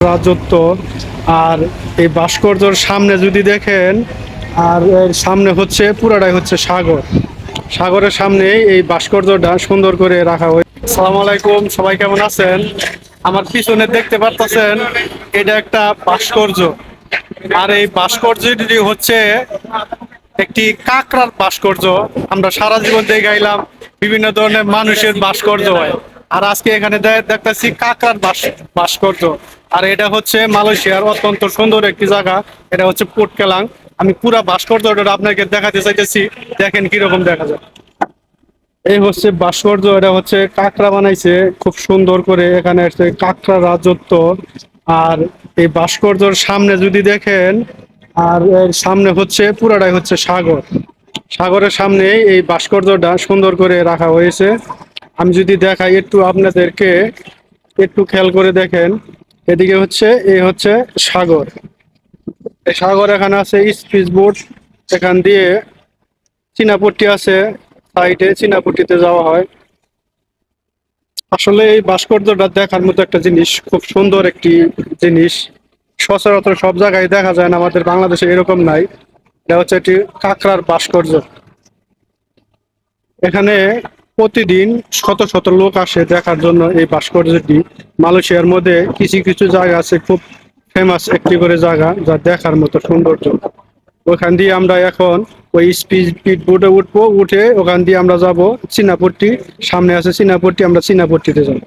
রাজত্ব। আর এই ভাস্কর্যের সামনে যদি দেখেন, আর এর সামনে হচ্ছে পুরাটাই হচ্ছে সাগর। সাগরের সামনে এই ভাস্কর্যটা সুন্দর করে রাখা হয়েছে। আসসালামু আলাইকুম, সবাই কেমন আছেন? আমার পিছনে দেখতে পারতেছেন, এটা একটা ভাস্কর্য। আর এই ভাস্কর্যটি হচ্ছে একটি কাঁকড়ার ভাস্কর্য। আমরা সারা জীবন দেখাইলাম বিভিন্ন ধরনের মানুষের ভাস্কর্য হয়, আর আজকে এখানে দেখতেছি কাঁকড়ার ভাস্কর্য। আর এটা হচ্ছে মালয়েশিয়ার অত্যন্ত সুন্দর একটি জায়গা, এটা হচ্ছে পোর্ট কেলাং। আমি পুরা ভাস্কর্যটা আপনাকে দেখাতে চাইতেছি, দেখেন কিরকম দেখা যায়। এই হচ্ছে ভাস্কর্য, এটা হচ্ছে কাঁকড়া বানাইছে খুব সুন্দর করে, এখানে হচ্ছে কাঁকড়া রাজত্ব। আর এই ভাস্কর্যের সামনে যদি দেখেন, আর এর সামনে হচ্ছে পুরাটাই হচ্ছে সাগর। সাগরের সামনে এই ভাস্কর্যটা সুন্দর করে রাখা হয়েছে। আমি যদি দেখাই একটু আপনাদেরকে, একটু খেয়াল করে দেখেন। এদিকে হচ্ছে এই হচ্ছে সাগর। এই সাগর, এখানে আছে স্পিড বোট, এখান দিয়ে চীনাপট্টি আছে, সাইডে চীনাপট্টিতে যাওয়া হয়। আসলে এই ভাস্কর্যটা দেখার মতো একটা জিনিস, খুব সুন্দর একটি জিনিস। সচরাচর সব জায়গায় দেখা যায় না, আমাদের বাংলাদেশে এরকম নাই। এটা হচ্ছে একটি কাঁকড়ার ভাস্কর্য। এখানে প্রতিদিন শত শত লোক আসে দেখার জন্য এই ভাস্কর্যটি। মালয়েশিয়ার মধ্যে কিছু কিছু জায়গা আছে খুব ফেমাস একটি করে জায়গা, যা দেখার মতো সৌন্দর্য। ওখান দিয়ে আমরা এখন ওই স্পিড বোটে উঠবো, উঠে ওখান দিয়ে আমরা যাব চীনাপট্টি। সামনে আছে চীনাপট্টি, আমরা চীনাপট্টিতে যাব।